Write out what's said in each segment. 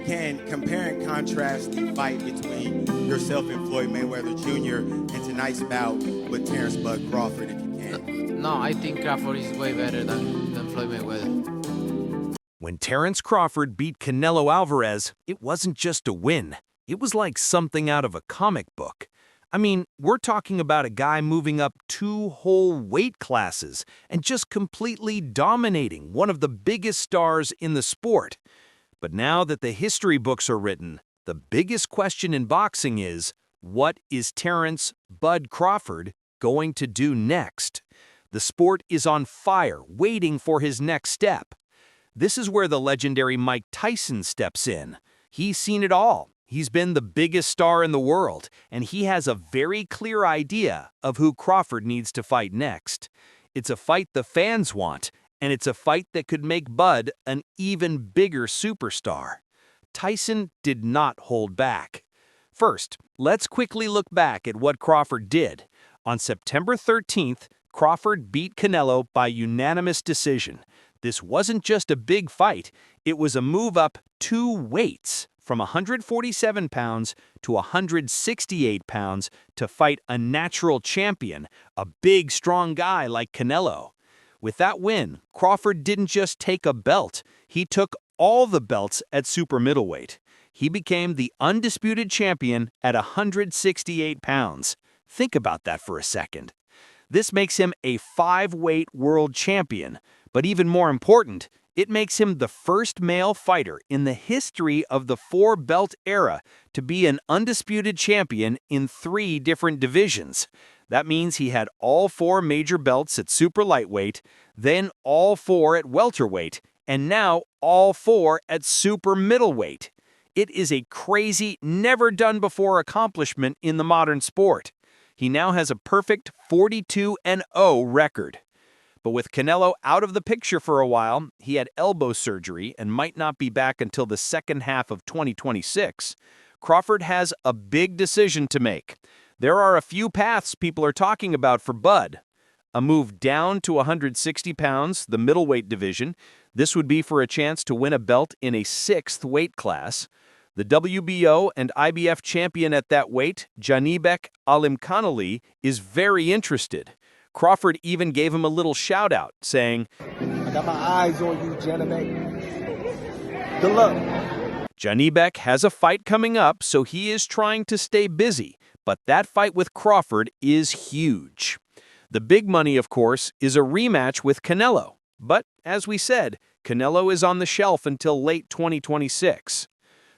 you can, compare and contrast the fight between yourself and Floyd Mayweather Jr. and tonight's bout with Terence "Bud" Crawford, if you can. No, I think Crawford is way better than Floyd Mayweather. When Terence Crawford beat Canelo Alvarez, it wasn't just a win. It was like something out of a comic book. I mean, we're talking about a guy moving up 2 whole weight classes and just completely dominating one of the biggest stars in the sport. But now that the history books are written, the biggest question in boxing is, what is Terence "Bud" Crawford going to do next? The sport is on fire, waiting for his next step. This is where the legendary Mike Tyson steps in. He's seen it all. He's been the biggest star in the world, and he has a very clear idea of who Crawford needs to fight next. It's a fight the fans want, and it's a fight that could make Bud an even bigger superstar. Tyson did not hold back. First, let's quickly look back at what Crawford did. On September 13th, Crawford beat Canelo by unanimous decision. This wasn't just a big fight, it was a move up 2 weights, from 147 pounds to 168 pounds, to fight a natural champion, a big, strong guy like Canelo. With that win, Crawford didn't just take a belt, he took all the belts at super middleweight. He became the undisputed champion at 168 pounds. Think about that for a second. This makes him a 5-weight world champion, but even more important, it makes him the first male fighter in the history of the 4-belt era to be an undisputed champion in 3 different divisions. That means he had all 4 major belts at super lightweight, then all 4 at welterweight, and now all 4 at super middleweight. It is a crazy, never-done-before accomplishment in the modern sport. He now has a perfect 42-0 record. But with Canelo out of the picture for a while, he had elbow surgery and might not be back until the second half of 2026. Crawford has a big decision to make. There are a few paths people are talking about for Bud. A move down to 160 pounds, the middleweight division. This would be for a chance to win a belt in a 6th weight class. The WBO and IBF champion at that weight, Janibek Alimkhanali, is very interested. Crawford even gave him a little shout-out, saying, "I got my eyes on you, Janibek. Good luck." Janibek has a fight coming up, so he is trying to stay busy, but that fight with Crawford is huge. The big money, of course, is a rematch with Canelo. But, as we said, Canelo is on the shelf until late 2026.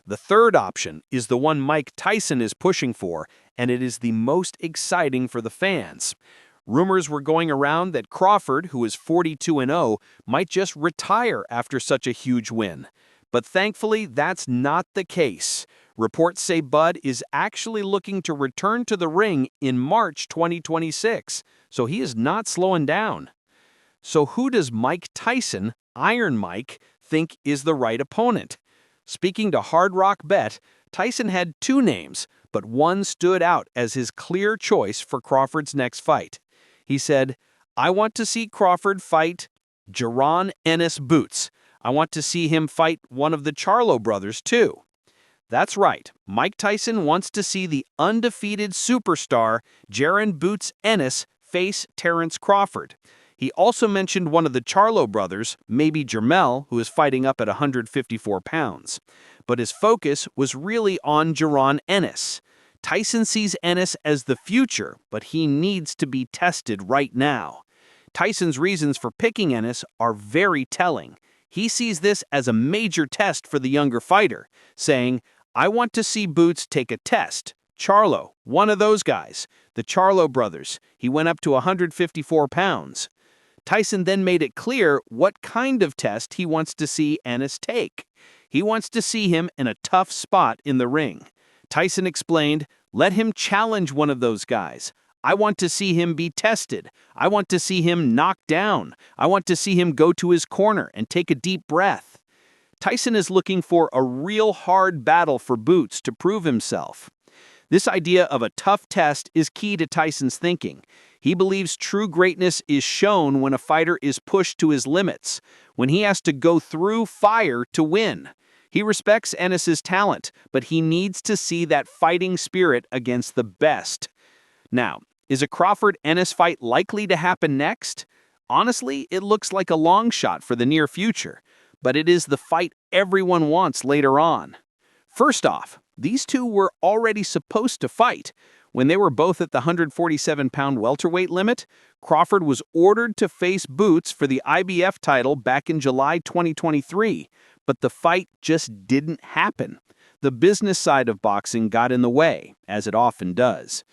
The third option is the one Mike Tyson is pushing for, and it is the most exciting for the fans. Rumors were going around that Crawford, who is 42-0, might just retire after such a huge win. But thankfully, that's not the case. Reports say Bud is actually looking to return to the ring in March 2026, so he is not slowing down. So who does Mike Tyson, Iron Mike, think is the right opponent? Speaking to Hard Rock Bet, Tyson had 2 names, but one stood out as his clear choice for Crawford's next fight. He said, "I want to see Crawford fight Jaron Ennis Boots. I want to see him fight one of the Charlo brothers, too." That's right, Mike Tyson wants to see the undefeated superstar Jaron Boots Ennis face Terence Crawford. He also mentioned one of the Charlo brothers, maybe Jermell, who is fighting up at 154 pounds. But his focus was really on Jaron Ennis. Tyson sees Ennis as the future, but he needs to be tested right now. Tyson's reasons for picking Ennis are very telling. He sees this as a major test for the younger fighter, saying, "I want to see Boots take a test. Charlo, one of those guys. The Charlo brothers. He went up to 154 pounds. Tyson then made it clear what kind of test he wants to see Ennis take. He wants to see him in a tough spot in the ring. Tyson explained, "Let him challenge one of those guys. I want to see him be tested. I want to see him knocked down. I want to see him go to his corner and take a deep breath." Tyson is looking for a real hard battle for Boots to prove himself. This idea of a tough test is key to Tyson's thinking. He believes true greatness is shown when a fighter is pushed to his limits, when he has to go through fire to win. He respects Ennis's talent, but he needs to see that fighting spirit against the best. Now, is a Crawford-Ennis fight likely to happen next? Honestly, it looks like a long shot for the near future, but it is the fight everyone wants later on. First off, these two were already supposed to fight. When they were both at the 147-pound welterweight limit, Crawford was ordered to face Boots for the IBF title back in July 2023, but the fight just didn't happen. The business side of boxing got in the way, as it often does.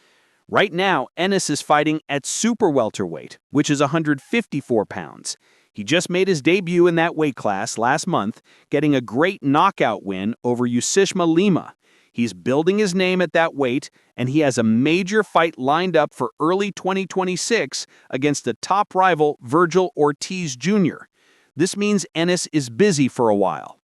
Right now, Ennis is fighting at super welterweight, which is 154 pounds. He just made his debut in that weight class last month, getting a great knockout win over Yusishma Lima. He's building his name at that weight, and he has a major fight lined up for early 2026 against the top rival Virgil Ortiz Jr. This means Ennis is busy for a while.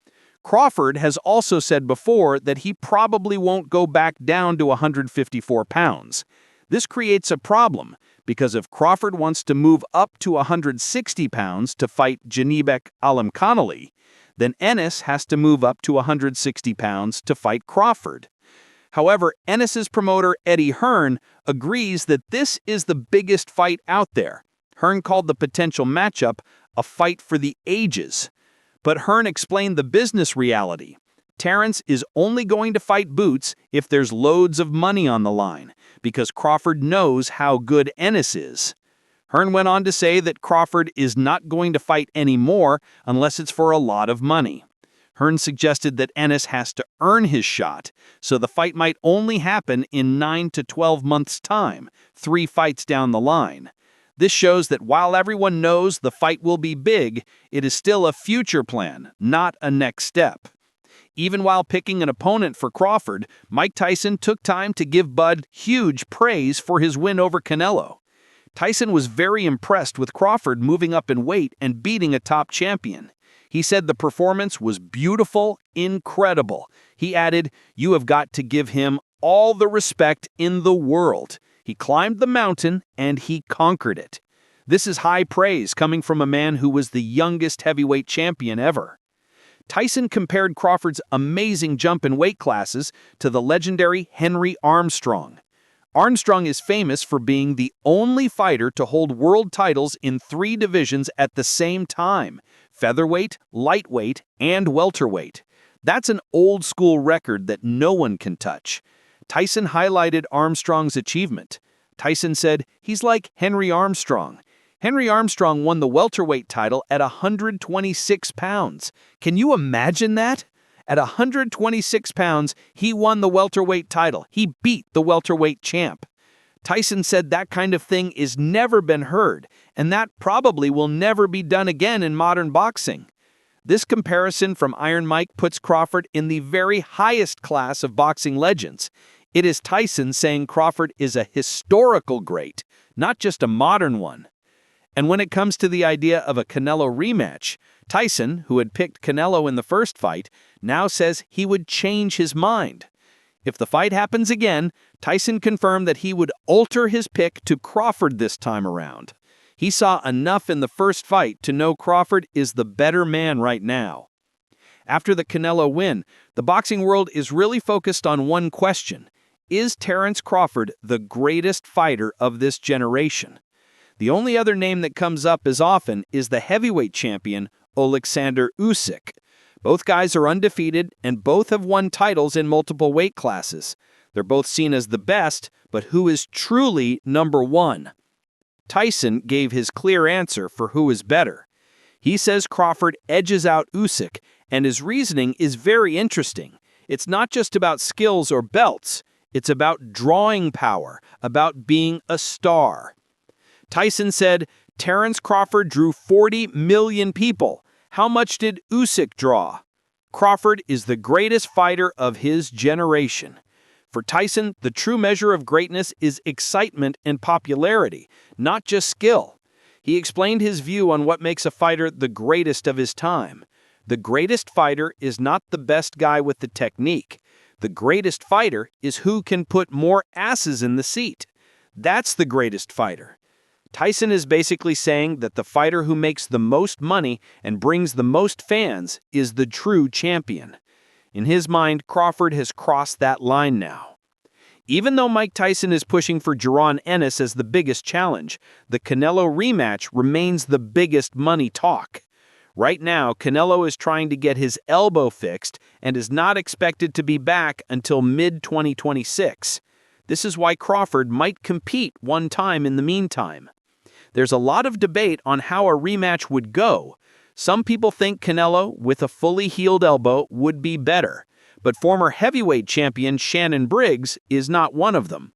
Crawford has also said before that he probably won't go back down to 154 pounds. This creates a problem, because if Crawford wants to move up to 160 pounds to fight Janibek Alimkhanali, then Ennis has to move up to 160 pounds to fight Crawford. However, Ennis's promoter Eddie Hearn agrees that this is the biggest fight out there. Hearn called the potential matchup a fight for the ages. But Hearn explained the business reality. Terence is only going to fight Boots if there's loads of money on the line, because Crawford knows how good Ennis is. Hearn went on to say that Crawford is not going to fight anymore unless it's for a lot of money. Hearn suggested that Ennis has to earn his shot, so the fight might only happen in 9 to 12 months' time, 3 fights down the line. This shows that while everyone knows the fight will be big, it is still a future plan, not a next step. Even while picking an opponent for Crawford, Mike Tyson took time to give Bud huge praise for his win over Canelo. Tyson was very impressed with Crawford moving up in weight and beating a top champion. He said the performance was beautiful, incredible. He added, "You have got to give him all the respect in the world. He climbed the mountain and he conquered it." This is high praise coming from a man who was the youngest heavyweight champion ever. Tyson compared Crawford's amazing jump in weight classes to the legendary Henry Armstrong. Armstrong is famous for being the only fighter to hold world titles in 3 divisions at the same time: featherweight, lightweight, and welterweight. That's an old-school record that no one can touch. Tyson highlighted Armstrong's achievement. Tyson said, "He's like Henry Armstrong. Henry Armstrong won the welterweight title at 126 pounds. Can you imagine that? At 126 pounds, he won the welterweight title. He beat the welterweight champ." Tyson said that kind of thing is never been heard, and that probably will never be done again in modern boxing. This comparison from Iron Mike puts Crawford in the very highest class of boxing legends. It is Tyson saying Crawford is a historical great, not just a modern one. And when it comes to the idea of a Canelo rematch, Tyson, who had picked Canelo in the first fight, now says he would change his mind. If the fight happens again, Tyson confirmed that he would alter his pick to Crawford this time around. He saw enough in the first fight to know Crawford is the better man right now. After the Canelo win, the boxing world is really focused on one question: is Terence Crawford the greatest fighter of this generation? The only other name that comes up as often is the heavyweight champion, Alexander Usyk. Both guys are undefeated, and both have won titles in multiple weight classes. They're both seen as the best, but who is truly number one? Tyson gave his clear answer for who is better. He says Crawford edges out Usyk, and his reasoning is very interesting. It's not just about skills or belts. It's about drawing power, about being a star. Tyson said, "Terence Crawford drew 40 million people. How much did Usyk draw?" Crawford is the greatest fighter of his generation. For Tyson, the true measure of greatness is excitement and popularity, not just skill. He explained his view on what makes a fighter the greatest of his time. The greatest fighter is not the best guy with the technique. The greatest fighter is who can put more asses in the seat. That's the greatest fighter. Tyson is basically saying that the fighter who makes the most money and brings the most fans is the true champion. In his mind, Crawford has crossed that line now. Even though Mike Tyson is pushing for Jaron Ennis as the biggest challenge, the Canelo rematch remains the biggest money talk. Right now, Canelo is trying to get his elbow fixed and is not expected to be back until mid-2026. This is why Crawford might compete one time in the meantime. There's a lot of debate on how a rematch would go. Some people think Canelo, with a fully healed elbow, would be better. But former heavyweight champion Shannon Briggs is not one of them.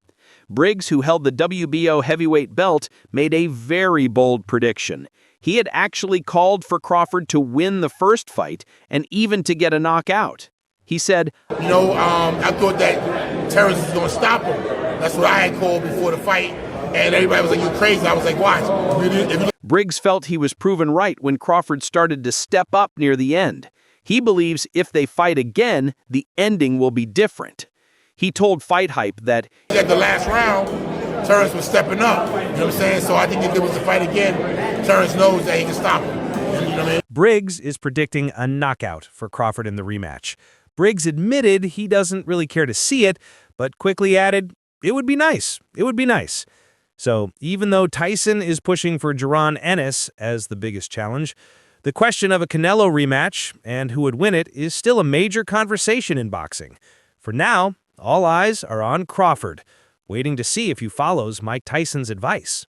Briggs, who held the WBO heavyweight belt, made a very bold prediction. He had actually called for Crawford to win the first fight and even to get a knockout. He said, I thought that Terence was going to stop him. That's what I had called before the fight. And everybody was like, you crazy. I was like, watch. Briggs felt he was proven right when Crawford started to step up near the end. He believes if they fight again, the ending will be different. He told Fight Hype that at the last round, Terence was stepping up. You know what I'm saying? So I think if there was a fight again, Terence knows that he can stop him. You know what I mean? Briggs is predicting a knockout for Crawford in the rematch. Briggs admitted he doesn't really care to see it, but quickly added, it would be nice. It would be nice. So even though Tyson is pushing for Jaron Ennis as the biggest challenge, the question of a Canelo rematch and who would win it is still a major conversation in boxing. For now, all eyes are on Crawford, waiting to see if he follows Mike Tyson's advice.